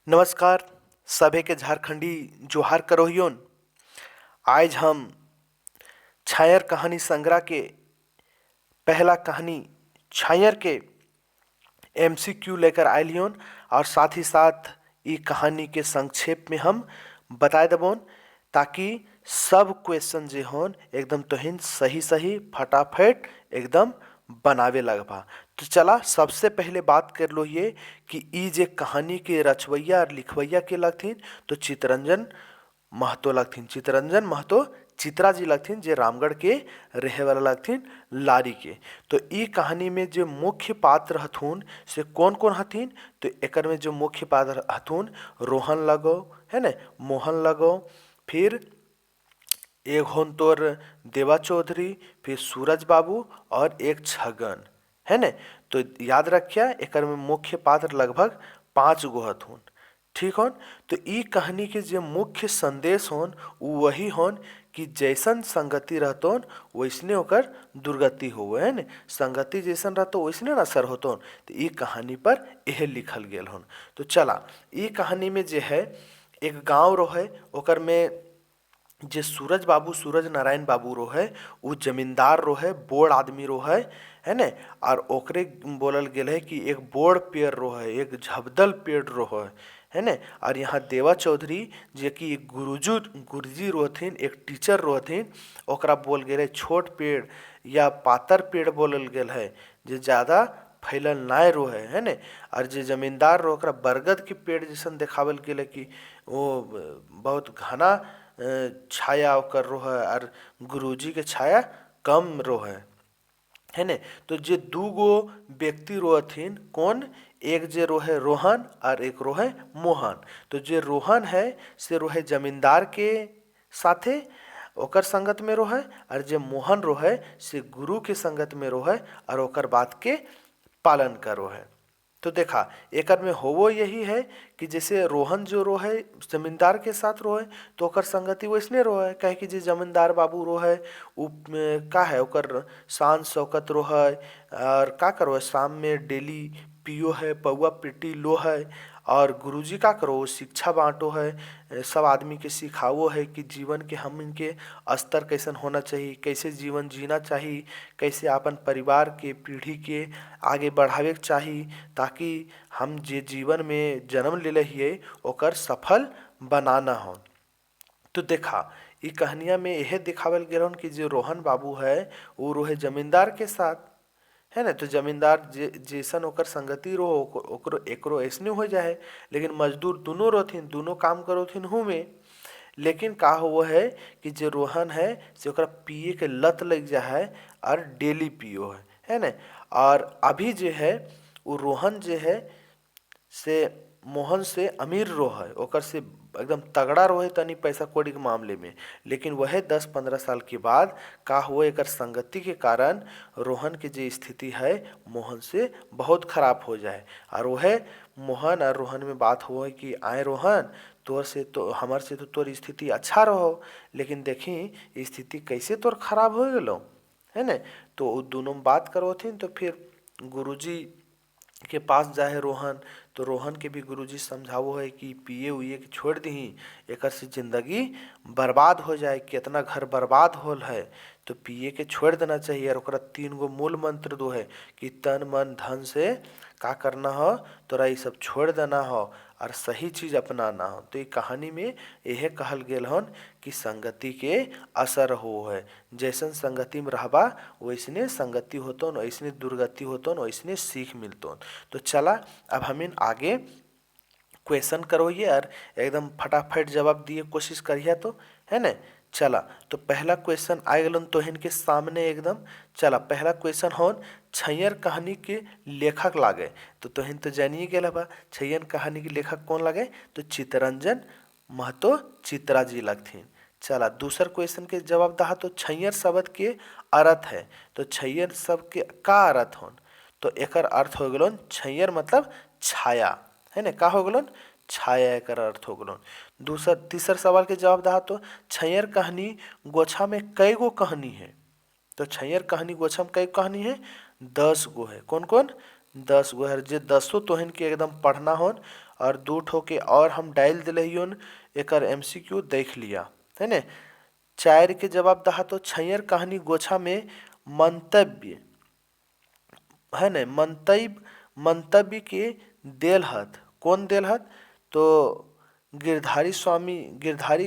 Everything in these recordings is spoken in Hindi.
नमस्कार सभे के झारखंडी जोहार करोहियोन। आज हम छायर कहानी संग्रह के पहला कहानी छायर के एमसीक्यू लेकर आयल हियोन और साथ ही साथ ये कहानी के संक्षेप में हम बताए देबोन ताकि सब क्वेश्चन जे होन एकदम तोहिन सही सही फटाफट एकदम बनावे लगबा। तो चला सबसे पहले बात कर लो ये कि ई जे कहानी के रचवैया और लिखवैया के लगथिन तो चितरंजन महतो लगथिन। चितरंजन महतो चित्रा जी लगथिन जे रामगढ़ के रहे वाला लगथिन लारी के। तो ई कहानी में जो मुख्य पात्र हथुन से कौन कौन हथिन तो एकर में जो मुख्य पात्र हथुन रोहन लगो है न, मोहन लगो, फिर एक होन तोर देवा चौधरी, फिर सूरज बाबू और एक छगन है न। तो याद रखिया एकर में मुख्य पात्र लगभग 5 गो हथुन। ठीक होन। तो ई कहानी के जो मुख्य संदेश होन उ वही होन कि जैसन संगति रहतोन वैसने ओकर दुर्गति हो है न। संगति जैसन रहतो वैसने न असर होतोन। तो ई कहानी पर यह लिखल गेल होन। तो चला ई कहानी में जे है एक गांव रहे ओकर में जे सूरज बाबू सूरज नारायण बाबू रोहे उ जमींदार रोहे, बोड़ आदमी रोहे है न। और ओकरे बोलल गेल है कि एक बोड़ पेड़ रोहे, एक झबदल पेड़ रोहे है न। और यहाँ देवा चौधरी जे कि एक गुरुजी रोहथिन, एक टीचर रोहथिन, ओकरा बोल गेल है छोट पेड़ या पातर पेड़ बोलल गेल है जे ज़्यादा फैलल नाय रोहे है न। और जे जमींदार रो ओकरा बरगद के पेड़ जैसन देखावल गेल है कि वो बहुत घना छाया ओकर रोहे और गुरुजी के छाया कम रोहे है न। तो जे दू गो व्यक्ति रोहथिन कौन, एक जे रोहे रोहन और एक रोहे मोहन। तो जे रोहन है से रोहे जमींदार के साथे ओकर संगत में रोहे और जे मोहन रोहे से गुरु के संगत में रोहे और ओकर बात के पालन करो है। तो देखा एकर में होवो यही है कि जैसे रोहन जो रोहे जमींदार के साथ रोहे तो ओकर संगति वैसने रोहे कहे कि जे जमींदार बाबू रोहे उ का है ओकर शान शौकत रोहे और का करो है शाम में डेली पियो है पौआ पिटी लो है। और गुरुजी का करो शिक्षा बांटो है, सब आदमी के सिखाओ है कि जीवन के हम इनके स्तर कैसन होना चाहिए, कैसे जीवन जीना चाहिए, कैसे अपन परिवार के पीढ़ी के आगे बढ़ावे के चाहिए ताकि हम जे जीवन में जन्म ले हिये ओकर सफल बनाना हो। तो देखा ई कहानिया में यह दिखावल गेल कि जो रोहन बाबू है वो रोहे जमींदार के साथ है न। तो जमींदार जैसन ओकर संगति रो ओकरो एकरो ऐसने हो जाए, लेकिन मजदूर दोनों रहथिन, दोनों काम करोथिन हूँ में। लेकिन का हो है कि जो रोहन है से ओकरा पिए के लत लग जा है और डेली पियो है न। और अभी जे है वो रोहन जे है से मोहन से अमीर रोहे ओकर से एकदम तगड़ा रोहे तनी पैसा कौड़ी के मामले में। लेकिन वह 10-15 साल के बाद का हुआ एकर संगति के कारण रोहन के जे स्थिति है मोहन से बहुत खराब हो जाए। और वह मोहन और रोहन में बात हुआ कि आए रोहन तोर से तो हमार से तो तोर स्थिति अच्छा रहो, लेकिन देखी स्थिति कैसे तोर खराब हो गेलो है न। तो वो दोनों बात करो थे तो फिर गुरुजी के पास जाए रोहन। तो रोहन के भी गुरुजी समझावो है कि पिए उए के छोड़ दही एकर से जिंदगी बर्बाद हो जाए, कितना घर बर्बाद होल है तो पिए के छोड़ देना चाहिए। और ओकरा 3 गो मूल मंत्र दो है कि तन मन धन से का करना हो तोरा ये सब छोड़ देना हो और सही चीज अपनाना हो। तो ये कहानी में यह कहल गेल हन कि संगति के असर हो है, जैसन संगति में रहबा वैसने संगति होतोन, वैसने दुर्गति होतोन, वैसने सीख मिलतोन। तो चला अब हमें आगे क्वेश्चन करो ये और एकदम फटाफट जवाब दिए कोशिश करिए तो है न। चला तो पहला क्वेश्चन आ गलन तोहन के सामने एकदम। चला पहला क्वेश्चन होन छैयर कहानी के लेखक लागे। तो तोहन तो जानिए गेल बा छैयर कहानी के लेखक कौन लागे तो चितरंजन महतो चित्रा जी लगथिन। चला दूसर क्वेश्चन के जवाब दहा तो छैयर शब्द के अर्थ है। तो छैयर शब्द के का अर्थ होन तो एकर अर्थ हो गलन छैयर मतलब छाया है न। का हो गलन छाया एकर अर्थ हो गलन। दूसर तीसर सवाल के जवाब दहा तो छैयर कहानी गोछा में कई गो कहानी है। तो छैयर कहानी गोछा में कई कहानी है 10 गो है। कौन कौन 10 गो है जे 10 तोहन के एकदम पढ़ना होन और 2 ठो के और हम डाल दिले हियोन, एकर MCQ देख लिया है ने। 4 के जवाब दहा तो छैयर कहानी गोछा में मंतव्य है ने, मंतव्य के देल हत। कौन देल हत? तो गिरधारी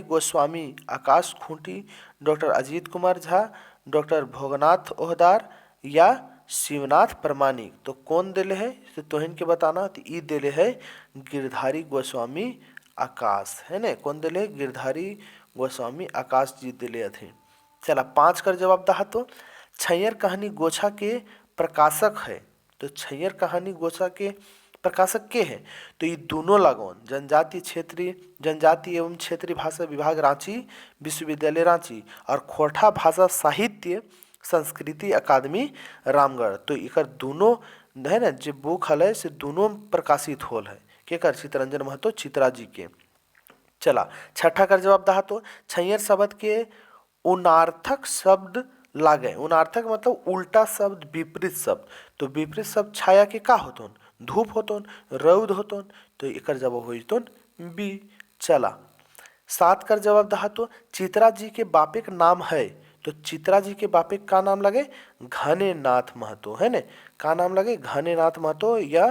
गोस्वामी, आकाश खूंटी, डॉक्टर अजीत कुमार झा, डॉक्टर भोगनाथ ओहदार या शिवनाथ प्रमाणिक। तो कौन देले है तो तोहन के बताना। तो ई देले है गिरधारी गोस्वामी आकाश है ने। कौन देले? गिरधारी गोस्वामी आकाश जी देले हथिन। चला 5 कर जवाब दहा तो छैयर कहानी गोछा के प्रकाशक है। तो छैयर कहानी गोछा के प्रकाशक के हैं? तो ये दोनों लागोन जनजातीय एवं क्षेत्रीय भाषा विभाग रांची विश्वविद्यालय रांची और खोरठा भाषा साहित्य संस्कृति अकादमी रामगढ़। तो इकर दोनों है ना जो बुक हल से दोनों प्रकाशित होल है। के कर? चितरंजन महतो चित्रा जी के। चला 6ठा कर जवाब दहा तो छैयर शब्द के उनार्थक शब्द लागे। उनार्थक मतलब उल्टा शब्द, विपरीत शब्द। तो विपरीत शब्द छाया के का होतन? धूप होतन, रौद होतन। तो एकर जवाब होतन बी। चला 7 कर जवाब दहा तो चित्रा जी के बापे का नाम है। तो चित्रा जी के बापे का नाम लगे? घने नाथ महतो है ने। का नाम लगे? घने नाथ महतो या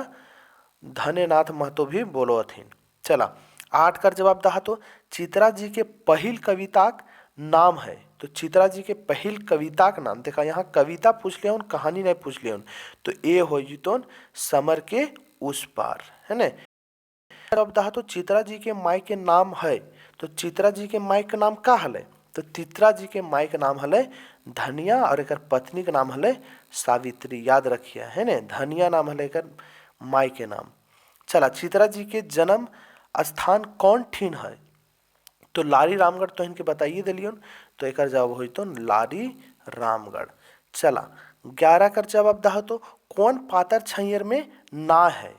धनेनाथ महतो भी बोलो हथिन। चला 8 कर जवाब दहा तो चित्रा जी के पहिल कविताक नाम है। तो चित्रा जी के पहिल कविता का नाम देखा, यहाँ कविता पूछ लिया कहानी नहीं पूछ लिया। तो ए हो जितोन समर के उस पार है ने। जवाब दहा तो चित्रा जी के माई के नाम है। तो चित्रा जी के माई के नाम का हले? तो चित्रा जी के माई के नाम हले धनिया और एक पत्नी के नाम हले सावित्री। याद रखिए है ने, धनिया नाम हले एकर माई के नाम। चला चित्रा जी के जन्म स्थान कौन ठीन है? तो लारी रामगढ़ तो इनके बताइए दिलियन। तो एक जवाब हो तो लारी रामगढ़। चला 11 कर जवाब दहा तो कौन पातर छैयर में ना है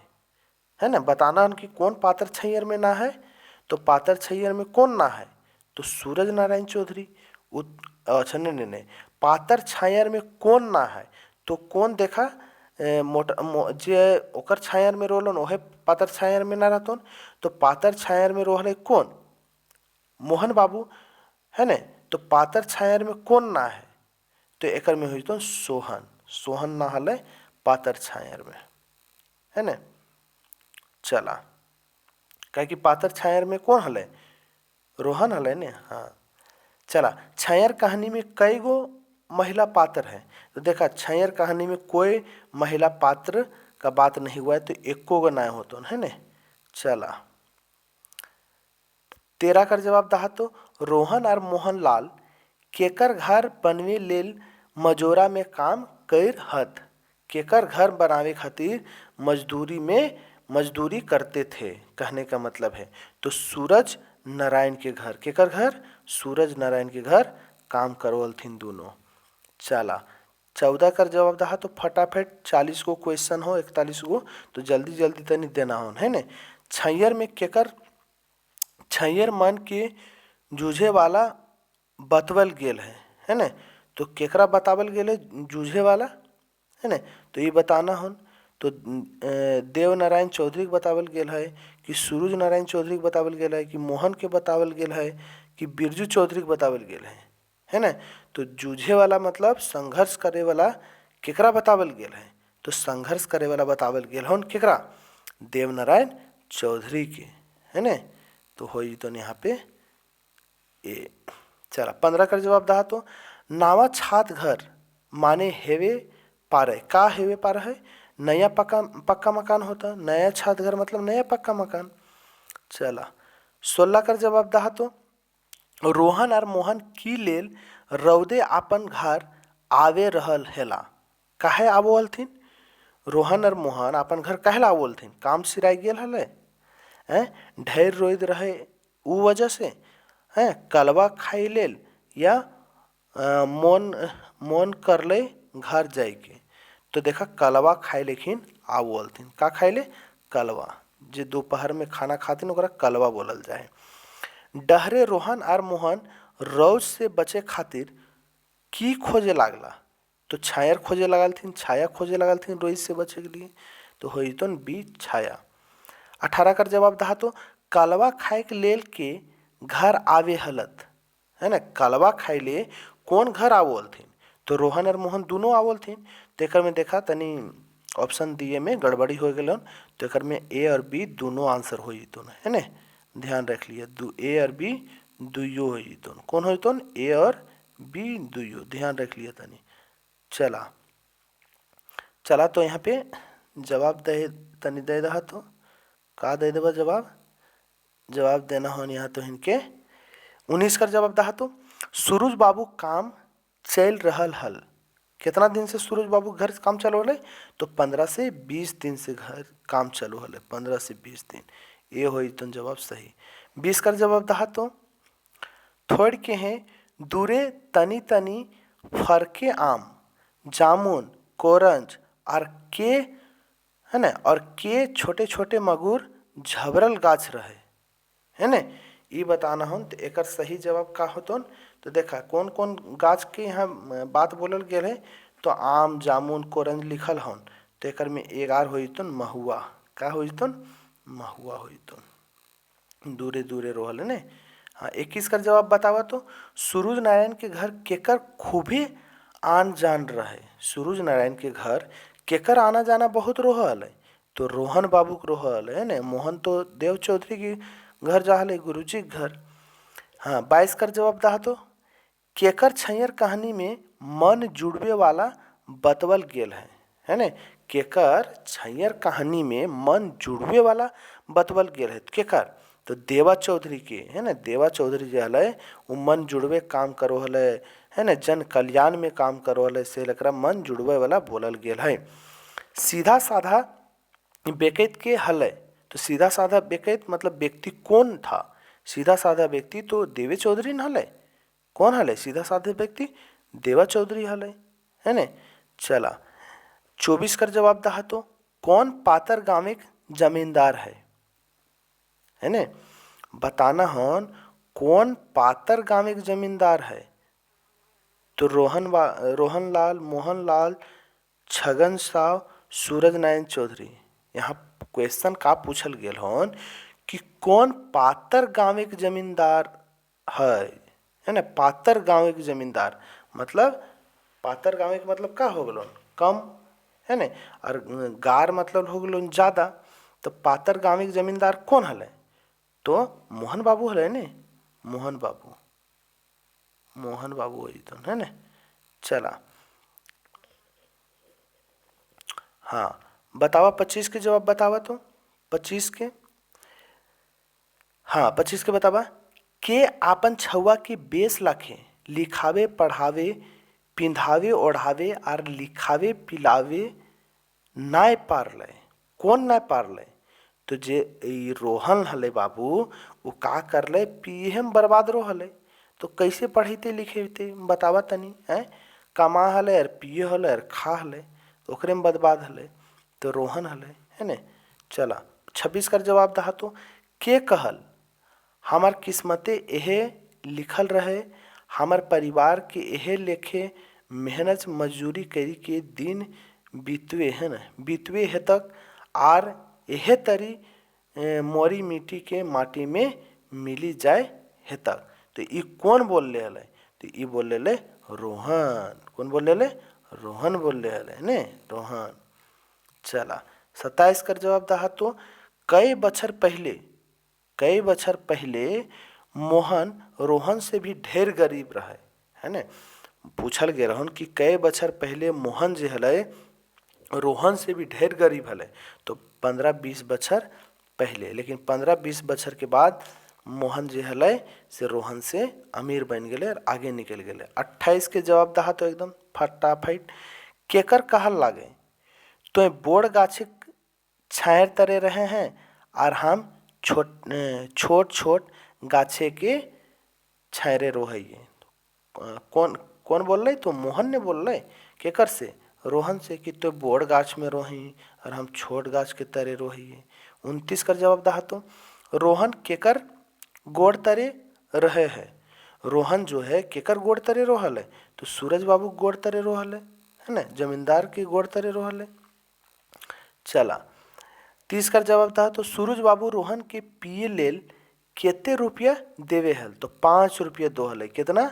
ना। बताना उनकी कौन पातर छैयर में ना है। तो पातर छैयर में कौन ना है? तो सूरज नारायण चौधरी। अच्छा नहीं, पातर छायर में कौन ना है? तो कौन देखा जे ओकर छायर में रोलन ओहे पातर छायर में ना रहतन। तो पातर छायर में रोहले कौन? मोहन बाबू है ने। तो पातर छायर में कौन ना है? तो एकर में हुई तो सोहन ना हले पातर छायर में है ने। चला कहे कि पातर छायर में कौन हले? रोहन हले ने। हाँ चला छायर कहानी में कई गो महिला पात्र है। तो देखा छायर कहानी में कोई महिला पात्र का बात नहीं हुआ है। तो एको गो ना होतो है ने। चला 13 कर जवाब दहा तो रोहन और मोहनलाल केकर घर बनवे लेल मजोरा में काम कर हत। केकर घर बनावे खातिर मजदूरी करते थे कहने का मतलब है। तो सूरज नारायण के घर। केकर घर? सूरज नारायण के घर काम करवलथिन दोनों। चला 14 कर जवाब दहा तो फटाफट 40 गो क्वेश्चन हो 41 गो। तो जल्दी जल्दी तनी देना हो है ने। छैयर में केकर छैयर मन के जूझे वाला बतवल गेल है ने। तो केकरा बतावल गेल है जूझे वाला है ने। तो ये बताना हो। तो देव नारायण चौधरी के बतावल गेल है कि सूरज नारायण चौधरी के बतावल गेल है कि मोहन के बतावल गेल है कि बिरजू चौधरी के बतावल गेल है ना। तो जूझे वाला मतलब संघर्ष करे वाला केकरा बतावल गेल है? तो संघर्ष करे वाला बतावल गेल हन केकरा? देव नारायण चौधरी के है ने। तो हो तो यहाँ पे ए। चला 15 का जवाब दहा तो नावा छात घर माने हेवे पारे। का हेवे पारा है? नया पक्का मकान होता। नया छात घर मतलब नया पक्का मकान। चला 16 का जवाब दहा तो रोहन और मोहन की लेल रौदे अपन घर आवे रहल हेला। काहे आवो हलथिन? रोहन और मोहन अपन घर कहला आवोलथिन? काम सिराई गेल हले हैं, ढेर रोद रहे उ वजह से हैं, कलवा खाई लेल या मन कर ले घर जाए के। तो देखा कलवा खाए लेकिन आवोलथिन। का खाए ले? कलवा। जे दोपहर में खाना खातिन ओकरा कलवा बोलल जाए। डहरे रोहन और मोहन रौद से बचे खातिर की खोजे लागला। तो छायर खोजे लगलथिन, छाया खोजे लगलथिन रोद से बचे के लिए। तो हो तो बी छाया। 18 कर जवाब दहा तो कलवा खाए के लेल के घर आवे हलत, है ना। कलवा खाए ले कौन घर आवल थी, तो रोहन और मोहन दोनों आवल थी। तो एकर में देखा तनी ऑप्शन दिए में गड़बड़ी हो गई, तो एकर में ए और बी दोनों आंसर हो जतन, है ना। ध्यान रख लिया, ए और बी दुयो हो जतन। कौन हो जतन, ए और बी दुयो, ध्यान रख लिया तनी। चला चला तो यहाँ पे जवाब दे तनी दे दहा, तो का दे देबा जवाब, जवाब देना हो यहाँ तो इनके 19 कर जवाब दहा तो सूरज बाबू काम चल रहल हल। कितना दिन से सूरज बाबू घर काम चलो हल, तो 15 से 20 दिन से घर काम चलो हल, 15 से 20 दिन, ये हो तो जवाब सही। 20 कर जवाब दहा तो थोड़ के हैं दूरे तनी तनी फरके आम जामुन कोरंज और के, है ना, और के छोटे छोटे मगुर झबरल गाछ रहे, है ना। ये बताना हो तो एक सही जवाब का हो तो देखा कौन कौन गाछ के यहाँ बात बोलल गया है, तो आम जामुन कोरंज लिखल हन, तो एक में एगार हो जतन महुआ, का हो जतन, महुआ हो जतन, दूरे दूरे रोहल, है ने। हाँ 21 का जवाब बतावा तो सूरज नारायण के घर केकर खूबे आन जान रहे। सूरज नारायण के घर केकर आना जाना बहुत रोहल है, तो रोहन बाबू के रोहल है ना। मोहन तो देव चौधरी के घर जा हले, गुरु जी के घर। हाँ 22 कर जवाब दहा तो केकर छैयर कहानी में मन जुड़वे वाला बतवल गेल है ना। केकर छैयर कहानी में मन जुड़वे वाला बतवल गेल है, केकर, तो देवा चौधरी के, है ना। देवा चौधरी जो हल वो मन जुड़वे काम करो हल, है ना, जन कल्याण में काम करो हल, से लकरा मन जुड़वे वाला बोलल गेल है। सीधा साधा बेकैत के हल, तो सीधा साधा बेकैत मतलब व्यक्ति कौन था, सीधा साधा व्यक्ति तो देवे चौधरी न हल, कौन हल सीधा साधा व्यक्ति, देवा चौधरी हल, है ना। चला 24 कर जवाब दहा तो कौन पातर गाँव एक जमींदार है ना। बताना हन कौन पातर गाँव एक जमींदार है, तो रोहन लाल, मोहन लाल, छगन साव, सूरज नारायण चौधरी। यहाँ क्वेश्चन का पूछल गेल हन कि कौन पातर गाँव एक जमींदार है ना। पातर गाँव एक जमींदार मतलब, पातर गाँव एक मतलब का हो गलो कम, है ना, और गार मतलब हो गलो ज्यादा, तो पातर गाँव एक जमींदार कौन हल, तो मोहन बाबू हल ने, मोहन बाबू, मोहन बाबू है ना। चला हाँ बतावा 25 के जवाब बतावा तो 25 के, हाँ 25 के बतावा के आपन छुआ के बेस लाखे लिखावे पढ़ावे पिंधावे ओढ़ावे और लिखावे पिलावे नाय पारले, कौन नाय पारले, तो जे रोहन हले बाबू वो का करले पिए में बर्बाद रो हले, तो कैसे पढ़ते लिखेते बतावा तनी है। कमा हले और पिए हले और खा हले, ओकरे में बर्बाद हले, तो रोहन हले, है ने। चला 26 कर जवाब दहा तो के कहल हमार किस्मते एहे लिखल रहे, हमार परिवार के एहे लेखे मेहनत मजदूरी करी के दिन बीतवे, है ना, बीतवे है तक आर एहे तरी मोरी मिट्टी के माटी में मिली जाए है तक, तो ये कौन बोल ले हले, तो ये बोल ले रोहन, कौन बोल ले, रोहन बोल ले हले ने, रोहन। चला 27 कर जवाब दहा तो कई बछर पहले, कई बछर पहले मोहन रोहन से भी ढेर गरीब रहे, है ना। पूछल गए रहन कि कई बछर पहले मोहन जो हले रोहन से भी ढेर गरीब हले, तो 15-20 बछर पहले, लेकिन 15-20 बछर के बाद मोहन जो हले से रोहन से अमीर बन गए और आगे निकल गए। 28 के जवाब दहा तो एकदम फटाफट केकर कहल लागे, तो बोड़ गाछी छायर तरे रहे हैं और हम छोट छोट गाछे के छायरे रोहिए, कौन कौन बोल रहे, तो मोहन ने बोल रहे केकर से, रोहन से, कि तो बोड़ गाछ में रोही और हम छोट गाछ के तरे रोहिए। 29 का जवाब दहा तो रोहन केकर गोड़ तरे रहे है, रोहन जो है केकर गोड़ तरे रोहल है, तो सूरज बाबू गोड़ तरे रोहल है ना, जमींदार के गोड़ तरे रोहल है। चला 30 कर जवाब था तो सूरज बाबू रोहन के पिए लेल केते रुपया देवे हल, तो 5 रुपया दो हल। कितना?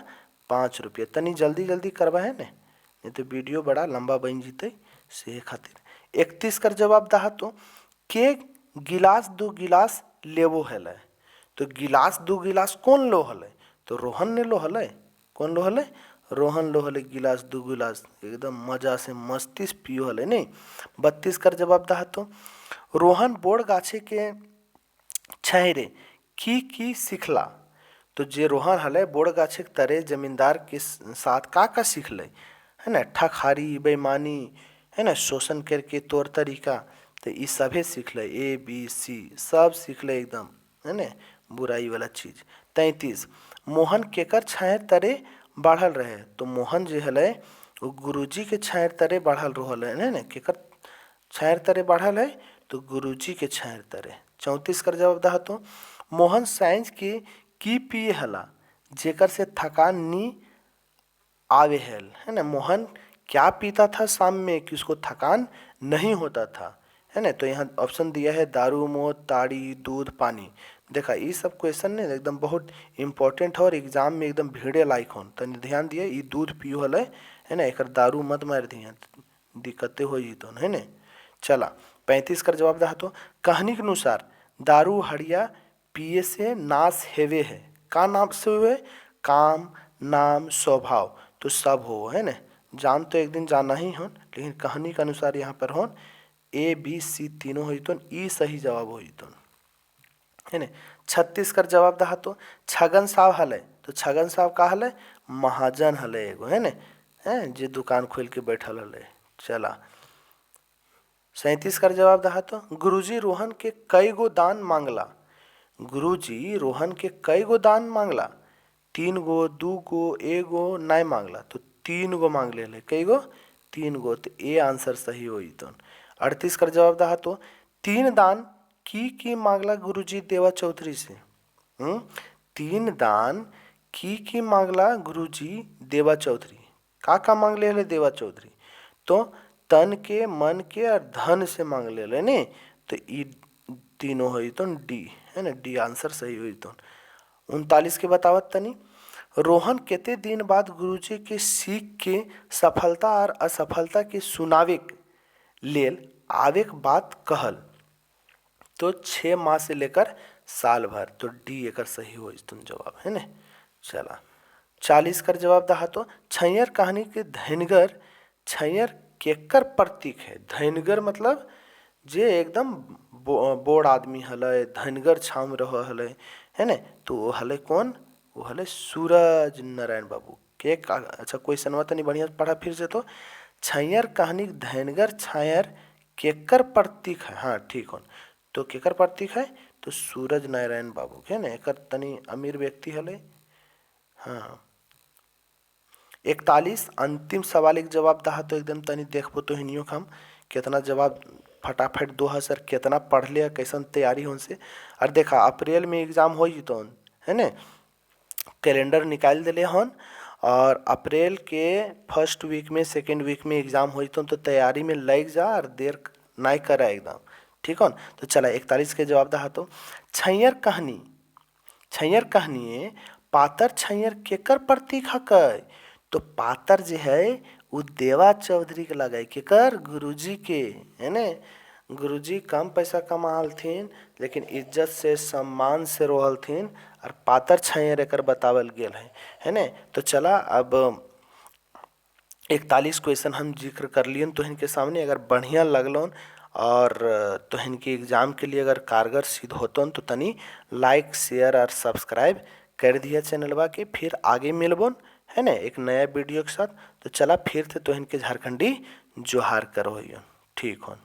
5 रुपया। तनी जल्दी जल्दी करवा है नहीं तो वीडियो बड़ा लंबा बन जीते से खातिर। 31 कर जवाब दहा तो के गिलास 2 गिलास लेवो हल, तो गिलास 2 गिलास कौन लो हल, तो रोहन ने लो हल। कौन लो हल? रोहन लो हल गिलास 2 गिलास, एकदम मजा से मस्ती से पियो हल नहीं। 32 कर जवाब दहा तो रोहन बोड़ गाछे के छैरे की सीखला, तो जे रोहन हले बोड़ गाछे के तरे जमींदार के साथ का सीखले, है ना, ठखारी बेईमानी, है ना, शोषण करके तौर तरीका, तो ये सभे सीखले, ABC सब सीखले एकदम, है ना, बुराई वाला चीज। 33 मोहन केकर छायर तरे बढ़ल रहे, तो मोहन जे हले वो गुरुजी के छायर तरे बढ़ल रहल है ना, केकर छायर तरे बढ़ल है, तो गुरुजी के छायर तरे। 34 कर जवाब दहा तो मोहन साइंस की पिए हला जेकर से थकान नी आवे है ना, मोहन क्या पीता था शाम में कि उसको थकान नहीं होता था, है ना। तो यहाँ ऑप्शन दिया है दारू मौत ताड़ी दूध पानी। देखा ये सब क्वेश्चन ने एकदम बहुत इंपॉर्टेंट है और एग्जाम में एकदम भीड़े लायक हो, तो ध्यान दिए ये दूध पियो हल, है ना, एक दारू मत मार दिए दिक्कतें हो तो, है ना। चला 35 कर जवाब दहा तो कहानी के अनुसार दारू हड़िया पिए से नाश हेवे है, का नाम से हुए? काम नाम स्वभाव, तो सब हो, है ना। जान तो एक दिन जाना ही हो, लेकिन कहानी के अनुसार यहाँ पर हो ABC तीनों हो तो ई सही जवाब हो तो, है ना। 36 कर जवाब दहा तो छगन साहब हले, तो छगन साहब का हले? महाजन हले एगो, है ना, है जे दुकान खोल के बैठल हले। चला 37 कर जवाब दहा तो गुरुजी रोहन के कई गो दान मांगला, गुरुजी रोहन के कई गो दान मांगला? 3 गो 2 गो 1 गो नहीं मांगला, तो 3 गो मांग ले। कई गो? 3 गो, तो ए आंसर सही हो तो। 38 कर जवाब दहा तो 3 दान की मांगला गुरुजी देवा चौधरी से? 3 दान की मांगला गुरुजी देवा चौधरी? का मांग ले देवा चौधरी? तो तन के मन के और धन से मांग ले ने, तो ई तीनों हो तो डी, है ना, डी आंसर सही हुई तो। 39 के बतावत तनी रोहन केते दिन बाद गुरुजी के सीख के सफलता और असफलता के सुनावे लेल आवेक बात कहल, तो 6 माह से लेकर साल भर, तो डी एक सही हो तुम जवाब, है ना। चला 40 कर जवाब दहा तो छैयर कहानी के धैनगर, छैयर केकर प्रतीक है? धैनगर मतलब जे एकदम बोड़ आदमी हले, धनगर छाम रह हले, है ना, तो वो हले कौन? वो हले सूरज नारायण बाबू के। अच्छा क्वेश्चन तनी बढ़िया पढ़ा फिर से तो छैयर कहानी धैनगर छायर केकर प्रतीक है? हाँ ठीक हो, तो केकर प्रतीक है? तो सूरज नारायण बाबू के ना, एक तनी अमीर व्यक्ति हले। हाँ 41 अंतिम सवाल एक जवाब दहा तो एकदम तनी देखबो तो हिनियो हम कितना जवाब फटाफट दो है सर, कितना पढ़ लिया कैसन तैयारी हो से। और देखा अप्रैल में एग्जाम हो तो, है ना, कैलेंडर निकाल दिले हन और अप्रैल के फर्स्ट वीक में सेकेंड वीक में एग्जाम हो तो तैयारी में लग जा और देर नहीं करा एकदम, ठीक हो। तो चला 41 के जवाब दहा तो छैयर कहानी, छैयर कहानी पातर छैयर केकर प्रतीक हकै? तो पातर जे है वो देवा चौधरी के लगे, केकर? गुरुजी के, है ना। गुरुजी कम पैसा कमालथिन लेकिन इज्जत से सम्मान से रहलथिन और पातर छैयर एकर बतावल गेल है ना। तो चला अब 41 क्वेश्चन हम जिक्र कर लियन तो इनके सामने, अगर बढ़िया लगलन और तो इनके एग्जाम के लिए अगर कारगर सिद्ध होतन तो तनी लाइक शेयर और सब्सक्राइब कर दिया चैनलवा के। फिर आगे मिलबन, है ना, एक नया वीडियो के साथ। तो चला फिर थे तो इनके झारखंडी जोहार करो, ठीक हो।